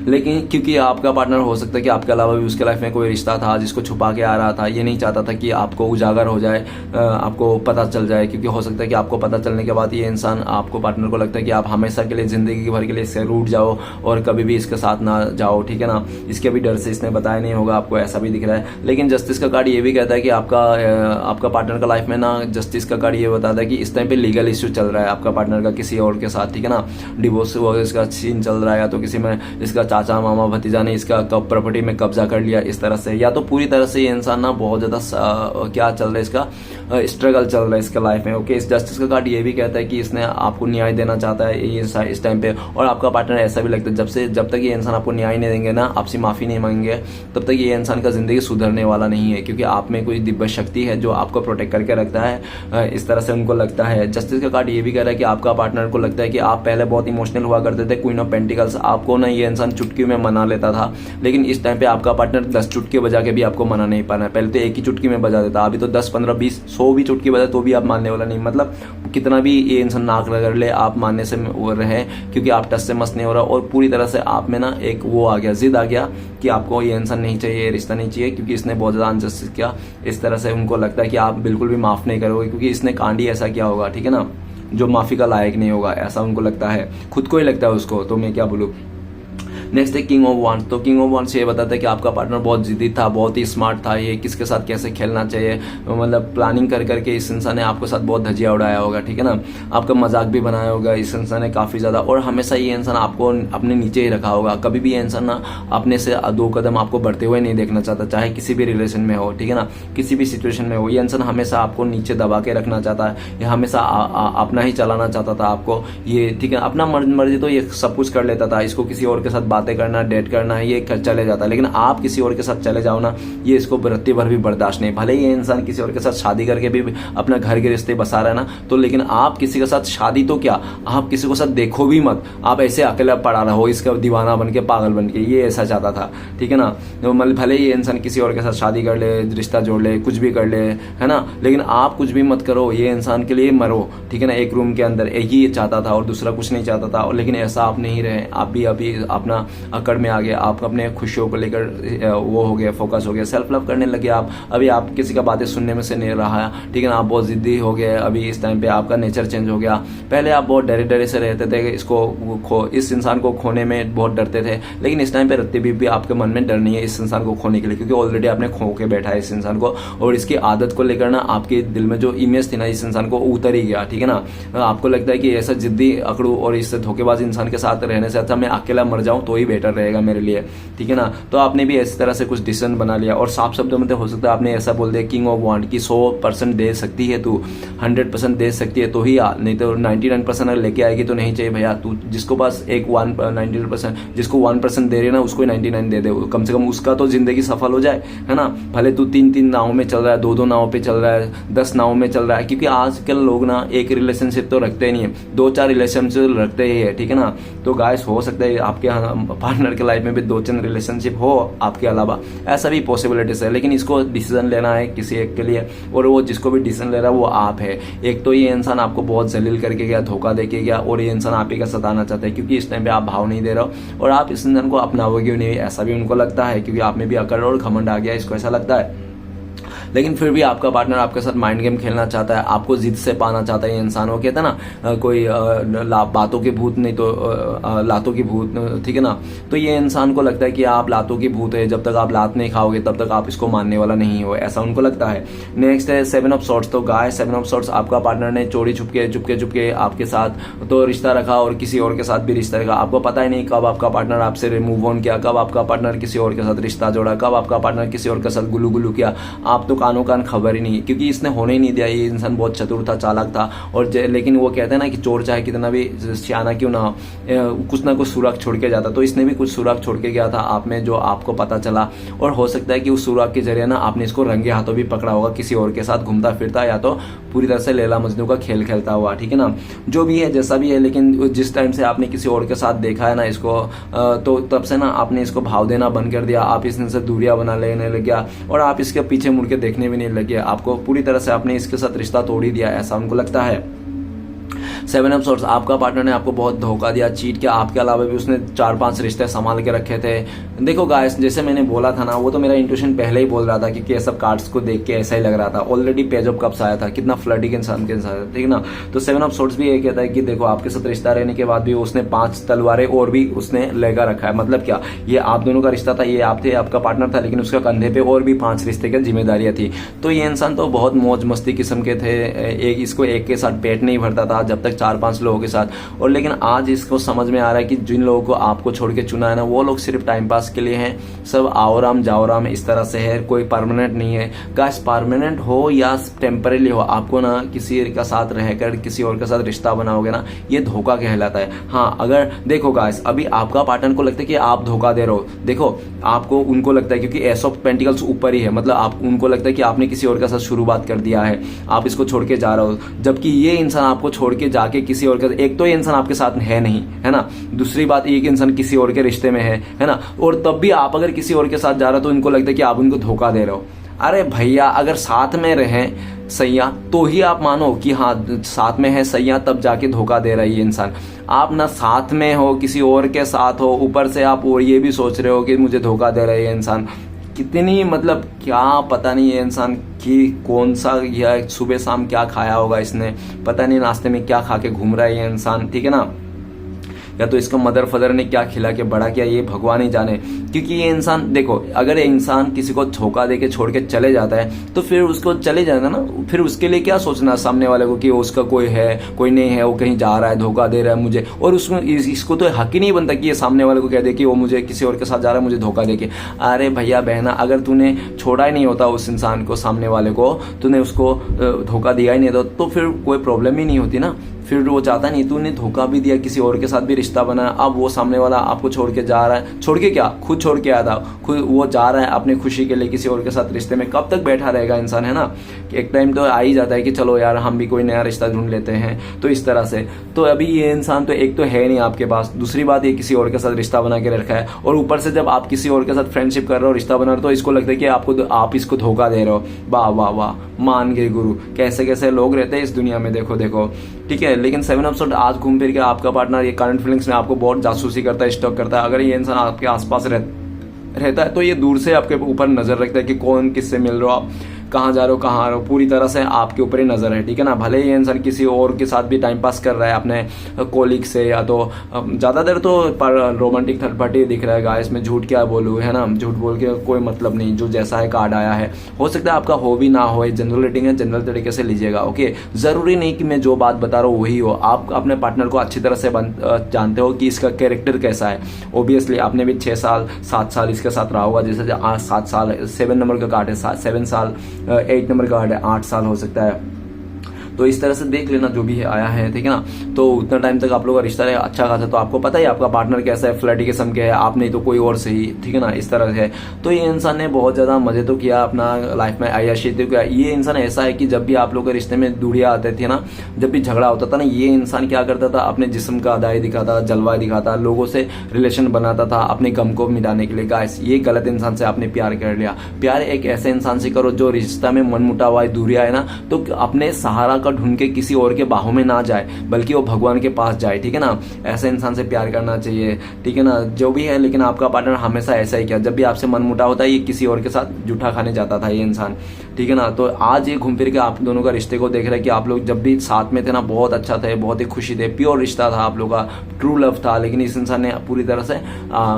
लेकिन क्योंकि आपका पार्टनर हो सकता है कि आपके अलावा भी उसके लाइफ में कोई रिश्ता था जिसको छुपा के आ रहा था, ये नहीं चाहता था कि आपको उजागर हो जाए, आपको पता चल जाए, क्योंकि हो सकता है कि आपको पता चलने के बाद ये इंसान, आपको पार्टनर को लगता है कि आप हमेशा के लिए, जिंदगी भर के लिए इससे रूठ जाओ और कभी भी इसके साथ ना जाओ, ठीक है ना। इसके भी डर से इसने बताया नहीं होगा आपको, ऐसा भी दिख रहा है। लेकिन जस्टिस का कार्ड ये भी कहता है कि आपका पार्टनर का लाइफ में ना, जस्टिस का कार्ड ये बताता है कि इस टाइम पे लीगल इश्यू चल रहा है आपका पार्टनर का किसी और के साथ, ठीक है ना, डिवोर्स इसका सीन चल रहा है, या तो किसी में इसका चाचा मामा भतीजा ने इसका प्रॉपर्टी में कब्जा कर लिया इस तरह से, या तो पूरी तरह से ये इंसान ना बहुत ज्यादा क्या चल रहा है, इसका स्ट्रगल चल रहा है इसके लाइफ में। ओके, इस जस्टिस का कार्ड ये भी कहता है कि इसने आपको न्याय देना चाहता है ये इस टाइम पे, और आपका पार्टनर ऐसा भी लगता है जब तक ये इंसान आपको न्याय नहीं देंगे ना, आपसे माफी नहीं मांगेंगे, तब तक ये इंसान का जिंदगी सुधरने वाला नहीं है, क्योंकि आप में कोई दिव्य शक्ति है जो आपको प्रोटेक्ट करके रखता है, इस तरह से उनको लगता है। जस्टिस का कार्ड ये भी कह रहा है कि आपका पार्टनर को लगता है कि आप पहले बहुत इमोशनल हुआ करते थे, क्वीन ऑफ पेंटिकल्स, आपको ना ये इंसान चुटकी में मना लेता था, लेकिन इस टाइम पे आपका पार्टनर 10 चुटकी बजा के भी आपको मना नहीं पाना है। पहले तो एक ही चुटकी में बजा देता, अभी तो 10 15 20 100 भी चुटकी बजा तो भी आप मानने वाला नहीं, मतलब कितना भी ये इंसान नाक रगड़ ले आप मानने से वो रहे, क्योंकि आप टच से मस नहीं हो रहा, और पूरी तरह से आप में ना एक वो आ गया, जिद आ गया कि आपको ये इंसान नहीं चाहिए, रिश्ता नहीं चाहिए, क्योंकि इसने बहुत ज्यादा अनजस्टिस किया। इस तरह से उनको लगता है कि आप बिल्कुल भी माफ नहीं करोगे, क्योंकि इसने कांडी ऐसा किया होगा, ठीक है ना, जो माफी का लायक नहीं होगा, ऐसा उनको लगता है, खुद को ही लगता है उसको, तो मैं क्या बोलूं। नेक्स्ट है किंग ऑफ वांड्स। तो किंग ऑफ वांड्स ये बताता है कि आपका पार्टनर बहुत जिद्दी था, बहुत ही स्मार्ट था, ये किसके साथ कैसे खेलना चाहिए, मतलब प्लानिंग कर करके इस इंसान ने आपके साथ बहुत धजिया उड़ाया होगा, ठीक है ना, आपका मजाक भी बनाया होगा इस इंसान ने काफी ज्यादा, और हमेशा ये इंसान आपको अपने नीचे ही रखा होगा। कभी भी ये इंसान ना अपने से 2 कदम आपको बढ़ते हुए नहीं देखना चाहता, चाहे किसी भी रिलेशन में हो, ठीक है ना, किसी भी सिचुएशन में हो, ये इंसान हमेशा आपको नीचे दबा के रखना चाहता है, ये हमेशा अपना ही चलाना चाहता था आपको, ये ठीक है, अपना मर्जी तो ये सब कुछ कर लेता था, इसको किसी और के साथ बातें करना, डेट करना है, ये चले जाता है, लेकिन आप किसी और के साथ चले जाओ ना, ये इसको रत्ती भर भी बर्दाश्त नहीं। भले ये इंसान किसी और के साथ शादी करके भी अपना घर के रिश्ते बसा रहा है ना, तो लेकिन आप किसी के साथ शादी तो क्या, आप किसी को साथ देखो भी मत, आप ऐसे अकेला पड़ा रहो इसका दीवाना बन के, पागल बन के, ये ऐसा चाहता था, ठीक है ना। मतलब भले ये इंसान किसी और के साथ शादी कर ले, रिश्ता जोड़ ले, कुछ भी कर ले, है ना, लेकिन आप कुछ भी मत करो, ये इंसान के लिए मरो, ठीक है ना, एक रूम के अंदर एक ही चाहता था और दूसरा कुछ नहीं चाहता था, लेकिन ऐसा आप नहीं रहे, आप भी अभी अपना अकड़ में आ गया, आप अपने खुशियों को लेकर वो हो गया, फोकस हो गया, सेल्फ लव करने लगे आप। अभी आप किसी का बातें सुनने में से नहीं रहा, ठीक है ना, आप बहुत जिद्दी हो गए। अभी इस टाइम पे आपका नेचर चेंज हो गया। पहले आप बहुत डरे डरे से रहते थे, इस इंसान को खोने में बहुत डरते थे, लेकिन इस टाइम पे रत्ती भी आपके मन में डर नहीं है इस इंसान को खोने के लिए, क्योंकि ऑलरेडी आपने खो के बैठा है इस इंसान को, और इसकी आदत को लेकर ना आपके दिल में जो इमेज थी ना इस इंसान को उतर ही गया, ठीक है ना। आपको लगता है कि ऐसा जिद्दी अकड़ू और इससे धोखेबाज इंसान के साथ रहने से अच्छा मैं अकेला मर जाऊं तो ही बेटर रहेगा मेरे लिए, ठीक है ना। तो आपने भी इस तरह से कुछ डिसीजन बना लिया, और साफ शब्दों में तो हो सकता है आपने ऐसा बोल दिया किंग ऑफ वांट की 100% दे सकती है तू, 100% दे सकती है तो ही आ, नहीं तो 99% अगर लेके आएगी तो नहीं चाहिए भैया। तू जिसको पास एक 99%, जिसको 1% दे रही है ना उसको 99 दे दे, कम से कम उसका तो जिंदगी सफल हो जाए, है ना। भले तू 3 नाव में चल रहा है, 2 नाव पे चल रहा है, 10 नाव में चल रहा है, क्योंकि आजकल लोग ना एक रिलेशनशिप तो रखते नहीं है, 2-4 रिलेशनशिप रखते ही है, ठीक है ना। तो गाइस हो सकता है आपके पार्टनर के लाइफ में भी 2-3 रिलेशनशिप हो आपके अलावा, ऐसा भी पॉसिबिलिटीज है, लेकिन इसको डिसीजन लेना है किसी एक के लिए, और वो जिसको भी डिसीजन ले रहा है वो आप है। एक तो ये इंसान आपको बहुत जलील करके गया, धोखा देके गया, और ये इंसान आप ही का सताना चाहता है, क्योंकि इस टाइम पे आप भाव नहीं दे रहे हो, और आप इस इंसान को अपनाओगे नहीं ऐसा भी उनको लगता है, क्योंकि आप में भी अकड़ और घमंड आ गया, इसको ऐसा लगता है। लेकिन फिर भी आपका पार्टनर आपके साथ माइंड गेम खेलना चाहता है, आपको जिद से पाना चाहता है। ये इंसान वो कहता है ना कोई बातों के भूत नहीं तो लातों की भूत, ठीक है ना। तो ये इंसान को लगता है कि आप लातों की भूत है, जब तक आप लात नहीं खाओगे तब तक आप इसको मानने वाला नहीं हो, ऐसा उनको लगता है। नेक्स्ट है 7 ऑफ सॉर्ट्स। तो गाय 7 ऑफ सॉर्ट्स, आपका पार्टनर ने चोरी चुपके आपके साथ तो रिश्ता रखा, और किसी और के साथ भी रिश्ता रखा। आपको पता ही नहीं कब आपका पार्टनर आपसे मूव ऑन किया, कब आपका पार्टनर किसी और के साथ रिश्ता जोड़ा, कब आपका पार्टनर किसी और के साथ गुलू गुलू किया, आप तो कानों कान खबर ही नहीं, क्योंकि इसने होने ही नहीं दिया। ये इंसान बहुत चतुर था, चालाक था, और लेकिन वो कहते हैं ना कि चोर चाहे कितना भी सियाना क्यों ना हो, कुछ ना कुछ सुराग छोड़ के जाता, तो इसने भी कुछ सुराग छोड़ के गया था आप में, जो आपको पता चला। और हो सकता है कि उस सुराग के जरिए ना आपने इसको रंगे हाथों भी पकड़ा होगा, किसी और के साथ घूमता फिरता, या तो पूरी तरह से लैला मजनू का खेल खेलता हुआ, ठीक है ना। जो भी है जैसा भी है, लेकिन जिस टाइम से आपने किसी और के साथ देखा है ना इसको, तो तब से ना आपने इसको भाव देना बंद कर दिया, आप इससे दूरियां बना लेने लग गया, और आप इसके पीछे मुड़ के देखने भी नहीं लगे। आपको पूरी तरह से आपने इसके साथ रिश्ता तोड़ ही दिया, ऐसा उनको लगता है। 7 ऑफ सॉर्ट्स, आपका पार्टनर ने आपको बहुत धोखा दिया, चीट किया, आपके अलावा भी उसने 4-5 रिश्ते संभाल के रखे थे। देखो गाइस, जैसे मैंने बोला था ना, वो तो मेरा इंट्यूशन पहले ही बोल रहा था, क्योंकि ये सब कार्ड्स को देख के ऐसा ही लग रहा था। ऑलरेडी पेज ऑफ कप्स आया था, कितना फ्लर्टिंग इंसान के साथ, ठीक है ना। तो 7 ऑफ सॉर्ट्स भी ये कहता है कि देखो आपके साथ रिश्ता रहने के बाद भी उसने 5 तलवारें और भी उसने लेकर रखा है। मतलब क्या, ये आप दोनों का रिश्ता था, ये आप थे, आपका पार्टनर था, लेकिन उसका कंधे पे और भी 5 रिश्ते की जिम्मेदारियां थी। तो ये इंसान तो बहुत मौज मस्ती किस्म के थे, इसको एक के साथ पेट नहीं भरता था जब तक 4-5 लोगों के साथ। और लेकिन आज इसको समझ में आ रहा है कि जिन लोगों को आपको छोड़ के चुना है ना, वो लोग सिर्फ टाइम पास के लिए हैं, सब आओ राम जाओ राम इस तरह से है, कोई परमानेंट नहीं है। गाइस, परमानेंट हो या टेम्परेरी हो, आपको ना किसी का साथ रहकर किसी और के साथ रिश्ता बनाओगे ना, ये धोखा कहलाता है। हाँ, अगर देखो गाइस, अभी आपका पार्टनर को लगता है कि आप धोखा दे रहे हो, देखो आपको उनको लगता है, क्योंकि एस ऑफ पेंटिकल्स ऊपर ही है, मतलब आप उनको लगता है कि आपने किसी और के साथ शुरुआत कर दिया है, आप इसको छोड़ के जा रहे हो, जबकि ये इंसान आपको छोड़ के जाके किसी और के, एक तो ये इंसान आपके साथ है नहीं, है ना, दूसरी बात एक इंसान किसी और के रिश्ते में है ना, और तब भी आप अगर किसी और के साथ जा रहे हो तो इनको लगता है कि आप उनको धोखा दे रहे हो। अरे भैया, अगर साथ में रहें सैया तो ही आप मानो कि हाँ साथ में है सैया, तब जाके धोखा दे रहा है ये इंसान। आप ना साथ में हो, किसी और के साथ हो, ऊपर से आप और ये भी सोच रहे हो कि मुझे धोखा दे रहा है ये इंसान। कितनी मतलब क्या पता नहीं ये इंसान कि कौन सा, या सुबह शाम क्या खाया होगा इसने, पता नहीं नाश्ते में क्या खा के घूम रहा है ये इंसान, ठीक है ना, या तो इसको मदर फादर ने क्या खिला के बड़ा किया, ये भगवान ही जाने। क्योंकि ये इंसान देखो, अगर ये इंसान किसी को धोखा दे के छोड़ के चले जाता है तो फिर उसको चले जाना ना, फिर उसके लिए क्या सोचना सामने वाले को कि उसका कोई है कोई नहीं है, वो कहीं जा रहा है, धोखा दे रहा है मुझे, और उसमें इसको तो हक ही नहीं बनता कि ये सामने वाले को कह दे कि वो मुझे किसी और के साथ जा रहा है, मुझे धोखा दे के। अरे भैया बहना, अगर तूने छोड़ा ही नहीं होता उस इंसान को, सामने वाले को तूने उसको धोखा दिया ही नहीं होता, तो फिर कोई प्रॉब्लम ही नहीं होती ना। फिर वो चाहता नहीं, तूने धोखा भी दिया, किसी और के साथ भी रिश्ता बना, अब वो सामने वाला आपको छोड़ के जा रहा है, छोड़ के क्या, खुद छोड़ के आया था, खुद वो जा रहा है अपनी खुशी के लिए किसी और के साथ रिश्ते में। कब तक बैठा रहेगा इंसान, है ना, कि एक टाइम तो आ ही जाता है कि चलो यार हम भी कोई नया रिश्ता ढूंढ लेते हैं। तो इस तरह से तो अभी ये इंसान तो एक तो है नहीं आपके पास, दूसरी बात ये किसी और के साथ रिश्ता बना के रखा है, और ऊपर से जब आप किसी और के साथ फ्रेंडशिप कर रहे हो, रिश्ता बना रहे हो, तो इसको लगता है कि आप इसको धोखा दे रहे हो। वाह वाह वाह, मान गए गुरु, कैसे कैसे लोग रहते हैं इस दुनिया में, देखो देखो, ठीक है। लेकिन 7 ऑफ सोर्ड आज घूम फिर के आपका पार्टनर ये करंट फीलिंग्स में आपको बहुत जासूसी करता है, स्टॉक करता है। अगर ये इंसान आपके आसपास रहता है तो ये दूर से आपके ऊपर नजर रखता है कि कौन किससे मिल रहा हो, कहाँ जा रहे हो, कहाँ आ रहे हो, पूरी तरह से आपके ऊपर ही नजर है, ठीक है ना। भले ही ये इंसान किसी और के साथ भी टाइम पास कर रहा है अपने कोलिग से, या तो ज़्यादातर तो रोमांटिक थर्ड पार्टी दिख रहा है गाइस। मैं झूठ क्या बोलूँ, है ना, झूठ बोल के कोई मतलब नहीं, जो जैसा है कार्ड आया है। हो सकता है आपका हो भी ना हो, जनरल रेटिंग है, जनरल तरीके से लीजिएगा, ओके। ज़रूरी नहीं कि मैं जो बात बता रहा हूँ वही हो। आप अपने पार्टनर को अच्छी तरह से जानते हो कि इसका कैरेक्टर कैसा है। ओबियसली आपने भी 6 साल 7 साल इसके साथ रहा होगा, जैसे 7 साल 7 नंबर का कार्ड है, 7 साल 8 नंबर का कार्ड है, 8 साल हो सकता है। तो इस तरह से देख लेना जो भी है आया है, ठीक है ना। तो उतना टाइम तक आप लोग का रिश्ता है अच्छा खासा, तो आपको पता ही आपका पार्टनर कैसा है, फ्लर्टी किस्म के है, आप नहीं तो कोई और सही, ठीक है ना, इस तरह है। तो ये इंसान ने बहुत ज़्यादा मजे तो किया अपना लाइफ में, आयाशी तो किया। ये इंसान ऐसा है कि जब भी आप लोग के रिश्ते में दूरियां आते थे ना, जब भी झगड़ा होता था ना, ये इंसान क्या करता था, अपने जिस्म का अदाई दिखाता, जलवा दिखाता, लोगों से रिलेशन बनाता था अपने गम को मिटाने के लिए। गाइस ये गलत इंसान से आपने प्यार कर लिया। प्यार एक ऐसे इंसान से करो जो रिश्ता में मन मुटाव आए, दूरियां है ना, तो अपने सहारा का ढूंढ के किसी और के बाहों में ना जाए, बल्कि वो भगवान के पास जाए, ठीक है ना। ऐसे इंसान से प्यार करना चाहिए, ठीक है ना, जो भी है। लेकिन आपका पार्टनर हमेशा ऐसा ही किया, जब भी आपसे मन मुटाव होता है ये किसी और के साथ जूठा खाने जाता था ये इंसान, ठीक है ना। तो आज ये घूम फिर के आप दोनों का रिश्ते को देख रहे हैं कि आप लोग जब भी साथ में थे ना, बहुत अच्छा थे, बहुत ही खुशी थे, प्योर रिश्ता था आप लोग का, ट्रू लव था। लेकिन इस इंसान ने पूरी तरह से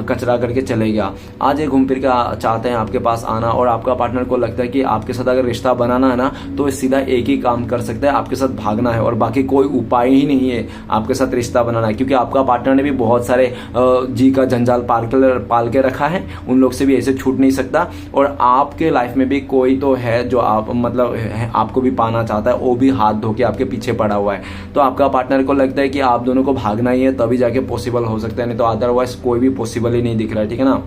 कचरा करके चले गया। आज ये घूम फिर के चाहते हैं आपके पास आना, और आपका पार्टनर को लगता है कि आपके साथ अगर रिश्ता बनाना है ना, तो सीधा एक ही काम कर सकता है, आपके साथ भागना है, और बाकी कोई उपाय ही नहीं है आपके साथ रिश्ता बनाना है। क्योंकि आपका पार्टनर ने भी बहुत सारे जी का जंजाल पाल के रखा है, उन लोग से भी ऐसे छूट नहीं सकता। और आपके लाइफ में भी कोई तो है जो आप मतलब आपको भी पाना चाहता है, वो भी हाथ धो के आपके पीछे पड़ा हुआ है। तो आपका पार्टनर को लगता है कि आप दोनों को भागना ही है, तभी जाके पॉसिबल हो सकता है, नहीं तो अदरवाइज कोई भी पॉसिबल ही नहीं दिख रहा है, ठीक है ना।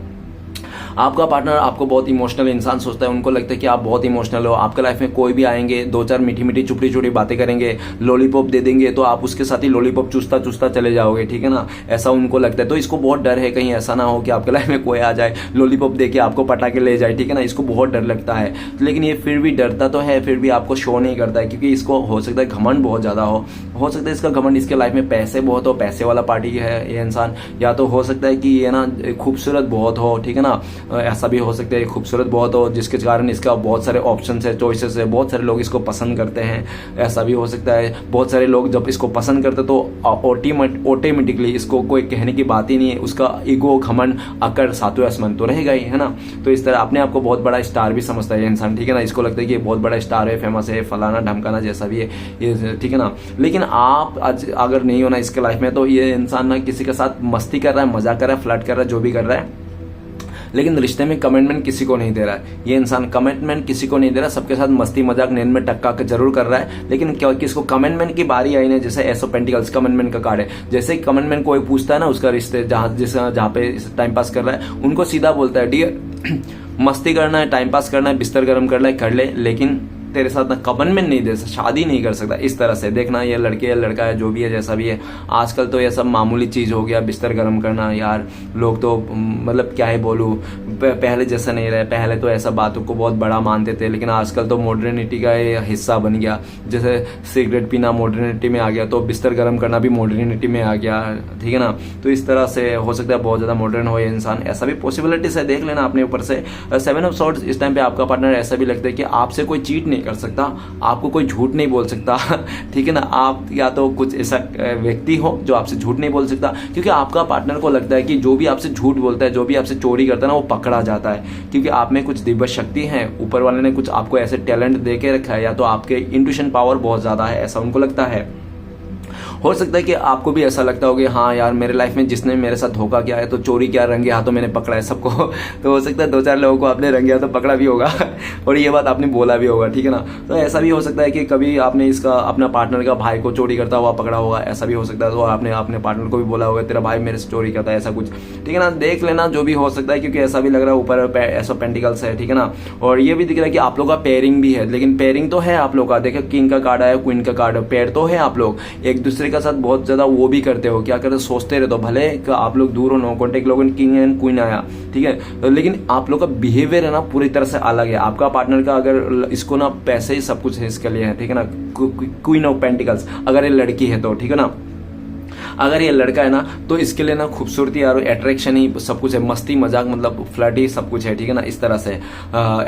आपका पार्टनर आपको बहुत इमोशनल इंसान सोचता है, उनको लगता है कि आप बहुत इमोशनल हो। आपके लाइफ में कोई भी आएंगे, 2-4 मीठी मीठी चुपड़ी चुपड़ी बातें करेंगे, लॉलीपॉप दे देंगे, तो आप उसके साथ ही लॉलीपॉप चूसता चूसता चले जाओगे, ठीक है ना। ऐसा उनको लगता है। तो इसको बहुत डर है कहीं ऐसा ना हो कि आपके लाइफ में कोई आ जाए, लॉलीपॉप दे के आपको पटा के ले जाए, ठीक है ना। इसको बहुत डर लगता है, लेकिन ये फिर भी डरता तो है, फिर भी आपको शो नहीं करता है, क्योंकि इसको हो सकता है घमंड बहुत ज़्यादा हो सकता है इसका घमंड इसके लाइफ में पैसे बहुत हो, पैसे वाला पार्टी है ये इंसान, या तो हो सकता है कि ये ना खूबसूरत बहुत हो, ठीक है ना। ऐसा भी हो सकता है खूबसूरत बहुत हो, जिसके कारण इसका बहुत सारे ऑप्शन है, चॉइसेस है, बहुत सारे लोग इसको पसंद करते हैं। ऐसा भी हो सकता है बहुत सारे लोग जब इसको पसंद करते तो ऑटोमेटिकली इसको कोई कहने की बात ही नहीं है, उसका ईगो घमंड अकड़ सातवें आसमान तो रहेगा ही, है ना। तो इस तरह अपने आप को बहुत बड़ा स्टार भी समझता है ये इंसान, ठीक है ना। इसको लगता है कि ये बहुत बड़ा स्टार है, फेमस है, फलाना ढमकाना जैसा भी है ये, ठीक है ना। लेकिन आप आज अगर नहीं होना इसके लाइफ में, तो ये इंसान ना किसी के साथ मस्ती कर रहा है, मजाक कर रहा है, फ्लर्ट कर रहा है, जो भी कर रहा है, लेकिन रिश्ते में कमिटमेंट किसी को नहीं दे रहा है। ये इंसान कमिटमेंट किसी को नहीं दे रहा, सबके साथ मस्ती मजाक नैन में टक्का के जरूर कर रहा है, लेकिन क्या किसको कमिटमेंट की बारी आई ना, जैसे एस ऑफ पेंटिकल्स कमिटमेंट का कार्ड है, जैसे ही कमिटमेंट कोई पूछता है ना उसका रिश्ते जहाँ पे टाइम पास कर रहा है, उनको सीधा बोलता है डियर मस्ती करना है, टाइम पास करना है, बिस्तर गर्म करना है, कर ले, लेकिन तेरे साथ ना कमिटमेंट नहीं दे सकता, शादी नहीं कर सकता। इस तरह से देखना, ये लड़के या लड़का है, जो भी है जैसा भी है, आजकल तो ये सब मामूली चीज हो गया, बिस्तर गर्म करना। यार लोग तो मतलब क्या ही बोलूं, पहले जैसा नहीं रहे। पहले तो ऐसा बातों को बहुत बड़ा मानते थे, लेकिन आजकल तो मॉडर्निटी का ये हिस्सा बन गया। जैसे सिगरेट पीना मॉडर्निटी में आ गया, तो बिस्तर गर्म करना भी मॉडर्निटी में आ गया, ठीक है ना। तो इस तरह से हो सकता है बहुत ज्यादा मॉडर्न हो ये इंसान, ऐसा भी पॉसिबिलिटीज है, देख लेना अपने ऊपर से। 7 ऑफ सॉर्ड्स इस टाइम पे आपका पार्टनर ऐसा भी लगता है कि आपसे कोई चीट नहीं कर सकता, आपको कोई झूठ नहीं बोल सकता, ठीक है ना। आप या तो कुछ ऐसा व्यक्ति हो जो आपसे झूठ नहीं बोल सकता, क्योंकि आपका पार्टनर को लगता है कि जो भी आपसे झूठ बोलता है, जो भी आपसे चोरी करता है ना, वो पकड़ा जाता है, क्योंकि आप में कुछ दिव्य शक्ति है, ऊपर वाले ने कुछ आपको ऐसे टैलेंट दे के रखा है, या तो आपके इंट्यूशन पावर बहुत ज्यादा है, ऐसा उनको लगता है। हो सकता है कि आपको भी ऐसा लगता हो कि हाँ यार मेरे लाइफ में जिसने मेरे साथ धोखा किया है, तो चोरी किया, रंगे हाथों मैंने पकड़ा है सबको। तो हो सकता है 2-4 लोगों को आपने रंगे हाथों पकड़ा भी होगा और ये बात आपने बोला भी होगा, ठीक है ना। तो ऐसा भी हो सकता है कि कभी आपने इसका अपना पार्टनर का भाई को चोरी करता हुआ पकड़ा होगा, ऐसा भी हो सकता है। तो आपने अपने पार्टनर को भी बोला होगा तेरा भाई मेरे से चोरी करता है, ऐसा कुछ, ठीक है ना। देख लेना जो भी हो सकता है, क्योंकि ऐसा भी लग रहा है ऊपर ऐसा पेंटिकल्स है, ठीक है ना। और ये भी दिख रहा है कि आप लोग का पेयरिंग भी है, लेकिन पेयरिंग तो है आप लोग का, देखो किंग का कार्ड आया, क्वीन का कार्ड, पेयर तो है आप लोग, एक दूसरे दूसरे के साथ बहुत ज़्यादा वो भी करते हो, क्या करते हो, सोचते रहते हो, भले कि आप लोग दूर हो, नो कॉन्टेक्ट लोग किंग एंड क्वीन आया, ठीक है, लेकिन आप लोग का बिहेवियर है ना पूरी तरह से अलग है। आपका पार्टनर का अगर इसको ना पैसे ही सब कुछ है इसके लिए है, ठीक है ना, क्वीन ऑफ पेंटिकल्स अगर ये लड़की है तो, ठीक है ना, अगर ये लड़का है ना तो इसके लिए ना खूबसूरती और अट्रैक्शन ही सब कुछ है, मस्ती मजाक मतलब फ्लर्ट ही सब कुछ है, ठीक है ना, इस तरह से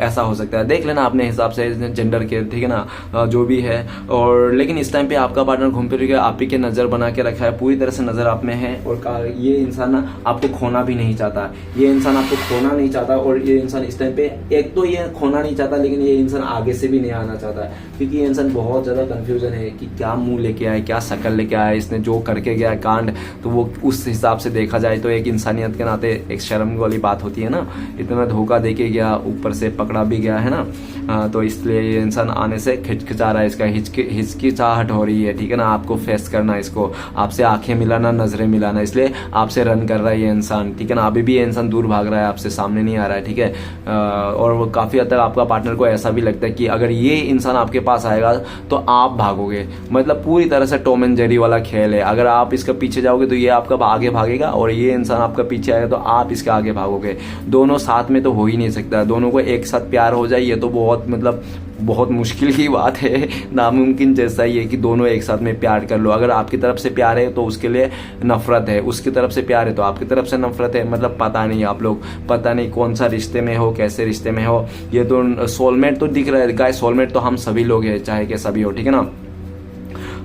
ऐसा हो सकता है। देख लेना अपने हिसाब से जेंडर के, ठीक है ना, जो भी है। और लेकिन इस टाइम पे आपका पार्टनर घूम फिर के आप ही के नजर बना के रखा है, पूरी तरह से नजर आप में है, और ये इंसान ना आपको खोना भी नहीं चाहता, ये इंसान आपको खोना नहीं चाहता, और ये इंसान इस टाइम पे एक तो ये खोना नहीं चाहता, लेकिन ये इंसान आगे से भी नहीं आना चाहता है, क्योंकि ये इंसान बहुत ज्यादा कंफ्यूजन है कि क्या मुंह लेके आए, क्या शक्ल लेके आया, इसने जो करके गया कांड, तो वो उस हिसाब से देखा जाए तो एक इंसानियत के नाते एक शर्म वाली बात होती है ना, इतना धोखा देके गया, ऊपर से पकड़ा भी गया है ना, तो इसलिए ये इंसान आने से खिचखिचा रहा है, इसका हिचकिचाहट हो रही है, ठीक है ना, आपको फेस करना, इसको आपसे आंखें मिलाना, नजरें मिलाना, इसलिए आपसे रन कर रहा है ये इंसान, ठीक है ना, अभी भी ये इंसान दूर भाग रहा है, आपसे सामने नहीं आ रहा है, ठीक है। और वो काफी हद तक आपका पार्टनर को ऐसा भी लगता है कि अगर ये इंसान आपके पास आएगा तो आप भागोगे, मतलब पूरी तरह से टॉम एंड जेरी वाला खेल है, अगर आप इसका पीछे जाओगे तो ये आपका आगे भागेगा, और ये इंसान आपका पीछे आएगा तो आप इसके आगे भागोगे, दोनों साथ में तो हो ही नहीं सकता, दोनों को एक साथ प्यार हो जाए ये तो बहुत मतलब बहुत मुश्किल की बात है, नामुमकिन जैसा ही है कि दोनों एक साथ में प्यार कर लो। अगर आपकी तरफ से प्यार है तो उसके लिए नफरत है, उसकी तरफ से प्यार है तो आपकी तरफ से नफरत है, मतलब पता नहीं, आप लोग पता नहीं कौन सा रिश्ते में हो, कैसे रिश्ते में हो। ये तो सोलमेट तो दिख रहा है गाइस, सोलमेट तो हम सभी लोग हैं, चाहे कैसा भी हो, ठीक है ना।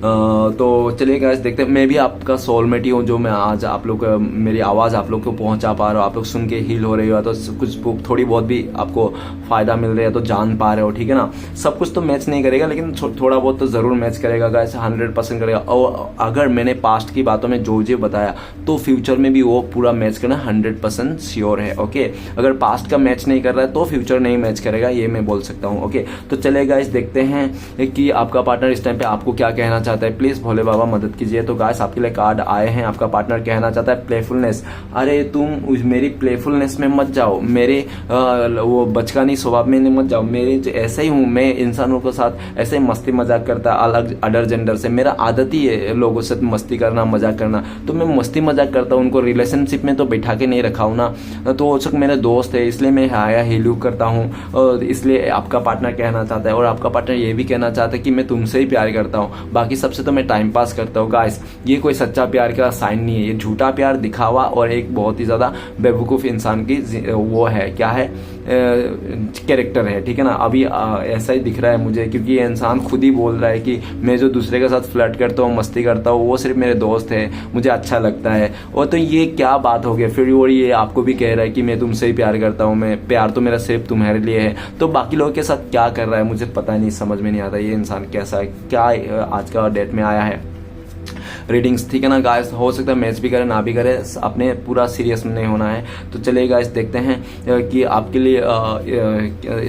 तो चलिए गाइस देखते हैं, मैं भी आपका सोलमेट ही हूँ, जो मैं आज आप लोग मेरी आवाज़ आप लोग को पहुंचा पा रहा हूँ, आप लोग सुन के हील हो रही हो, तो कुछ थोड़ी बहुत भी आपको फायदा मिल रहा है तो जान पा रहे हो, ठीक है ना। सब कुछ तो मैच नहीं करेगा, लेकिन थोड़ा बहुत तो जरूर मैच करेगा गाइस, 100% करेगा। और अगर मैंने पास्ट की बातों में जो बताया तो फ्यूचर में भी वो पूरा मैच करना 100% श्योर है, ओके। अगर पास्ट का मैच नहीं कर रहा है तो फ्यूचर नहीं मैच करेगा, ये मैं बोल सकता हूँ, ओके। तो चलिए गाइस देखते हैं कि आपका पार्टनर इस टाइम पे आपको क्या कहना चाहता है, प्लीज भोले बाबा मदद कीजिए। तो गाइस आपके लिए कार्ड आए हैं, आपका पार्टनर कहना चाहता है प्लेफुलनेस, अरे तुम मेरी प्लेफुलनेस में मत जाओ, मेरे वो बचकानी स्वभाव में मत जाओ, मेरे ऐसे ही हूँ मैं, इंसानों के साथ ऐसे मस्ती मजाक करता, अलग अदर जेंडर से मेरा आदत ही है लोगों से मस्ती करना, मजाक करना, तो मैं मस्ती मजाक करता हूँ, उनको रिलेशनशिप में तो बैठा के नहीं रखा हूँ ना, तो वो सब मेरे दोस्त है, इसलिए मैं हाया हिलू करता हूँ, और इसलिए आपका पार्टनर कहना चाहता है। और आपका पार्टनर ये भी कहना चाहता है कि मैं तुमसे ही प्यार करता हूँ, बाकी सबसे तो मैं टाइम पास करता हूँ। गाइस ये कोई सच्चा प्यार का साइन नहीं है, ये झूठा प्यार, दिखावा और एक बहुत ही ज्यादा बेवकूफ इंसान की वो है, क्या है, कैरेक्टर है, ठीक है ना। अभी ऐसा ही दिख रहा है मुझे, क्योंकि ये इंसान खुद ही बोल रहा है कि मैं जो दूसरे के साथ फ्लर्ट करता हूँ, मस्ती करता हूँ, वो सिर्फ मेरे दोस्त है, मुझे अच्छा लगता है। और तो ये क्या बात हो गई फिर, और ये आपको भी कह रहा है कि मैं तुमसे ही प्यार करता हूँ, मैं प्यार तो मेरा सिर्फ तुम्हारे लिए है, तो बाकी लोगों के साथ क्या कर रहा है मुझे पता नहीं, समझ में नहीं आता ये इंसान कैसा है, क्या आज का डेट में आया है। रीडिंग्स, ठीक है ना गाइस, हो सकता है मैच भी करे ना भी करे, अपने पूरा सीरियस नहीं होना है। तो चलिए गाइस देखते हैं कि आपके लिए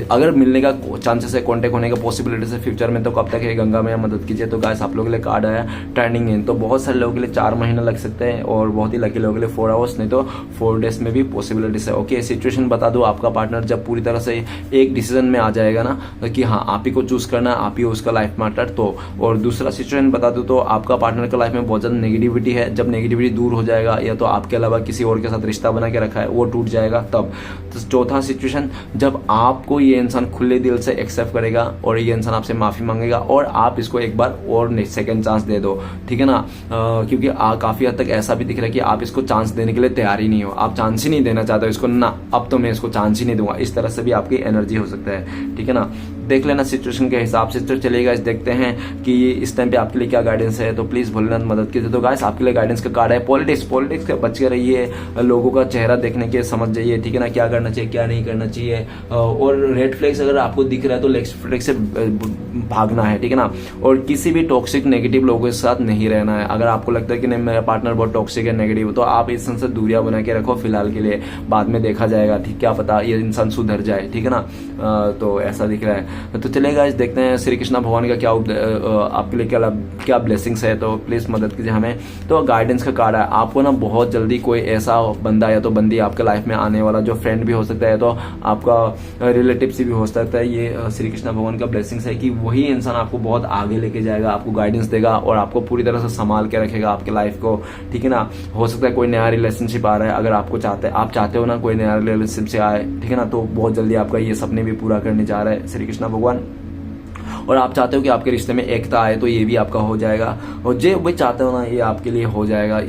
अगर मिलने का चांसेस है, कांटेक्ट होने का पॉसिबिलिटीज है फ्यूचर में, तो कब तक है, गंगा मैया मदद कीजिए। तो गाइस आप लोगों के लिए कार्ड आया टर्निंग इन, तो बहुत सारे लोगों के लिए 4 महीने लग सकते हैं, और बहुत ही लकी लोगों के लिए 4 आवर्स, नहीं तो 4 डेज में भी पॉसिबिलिटीज है, ओके। सिचुएशन बता दो, आपका पार्टनर जब पूरी तरह से एक डिसीजन में आ जाएगा ना कि हाँ आप ही को चूज करना, आप ही उसका लाइफ पार्टनर, तो और दूसरा सिचुएशन बता दो, तो आपका पार्टनर का लाइफ में बहुत ज्यादा नेगेटिविटी है, जब नेगेटिविटी दूर हो जाएगा, या तो आपके अलावा किसी और के साथ रिश्ता बना के रखा है वो टूट जाएगा तब। तो चौथा सिचुएशन, जब आपको ये इंसान खुले दिल से एक्सेप्ट करेगा और ये इंसान आपसे माफी मांगेगा, और आप इसको एक बार और सेकंड चांस दे दो, ठीक है ना, क्योंकि काफी हद तक ऐसा भी दिख रहा है कि आप इसको चांस देने के लिए तैयार ही नहीं हो, आप चांस ही नहीं देना चाहते हो इसको, ना अब तो मैं इसको चांस ही नहीं दूंगा, इस तरह से भी आपकी एनर्जी हो सकता है, ठीक है ना। देख लेना सिचुएशन के हिसाब से। तो चलिएगा इस देखते हैं कि इस टाइम पे आपके लिए क्या गाइडेंस है, तो प्लीज भोलेनाथ मदद कीजिए। तो गाइस आपके लिए गाइडेंस का कार्ड है पॉलिटिक्स, पॉलिटिक्स के बच के रहिए, लोगों का चेहरा देखने के समझ जाइए, ठीक है ना, क्या करना चाहिए क्या नहीं करना चाहिए, और रेड फ्लैग्स अगर आपको दिख रहा है तो रेड फ्लैग से भागना है, ठीक है ना, और किसी भी टॉक्सिक नेगेटिव लोगों के साथ नहीं रहना है। अगर आपको लगता है कि नहीं मेरा पार्टनर बहुत टॉक्सिक है, नेगेटिव, तो आप इस इंसान से दूरियां बना के रखो फिलहाल के लिए, बाद में देखा जाएगा, ठीक, क्या पता ये इंसान सुधर जाए, ठीक है ना। तो ऐसा दिख रहा है। तो चलिए गाइस देखते हैं श्री कृष्ण भगवान का क्या आपके लिए क्या ब्लेसिंग्स है। तो प्लीज मदद कीजिए हमें। तो गाइडेंस का कार्ड है, आपको ना बहुत जल्दी कोई ऐसा बंदा या तो बंदी आपके लाइफ में आने वाला, जो फ्रेंड भी हो सकता है, तो आपका रिलेटिव से भी हो सकता है। ये श्री कृष्ण भगवान का ब्लेसिंग्स है कि वही इंसान आपको बहुत आगे लेके जाएगा, आपको गाइडेंस देगा और आपको पूरी तरह से संभाल के रखेगा आपके लाइफ को, ठीक है ना। हो सकता है कोई नया रिलेशनशिप आ रहा है, अगर आप चाहते हो ना कोई नया रिलेशनशिप से आए, ठीक है ना, तो बहुत जल्दी आपका ये सपने भी पूरा करने जा रहा है श्री कृष्ण भगवान। और आप चाहते हो कि आपके रिश्ते में एकता आए, तो ये भी आपका हो जाएगा, और जो भी चाहते हो ना ये आपके लिए हो जाएगा।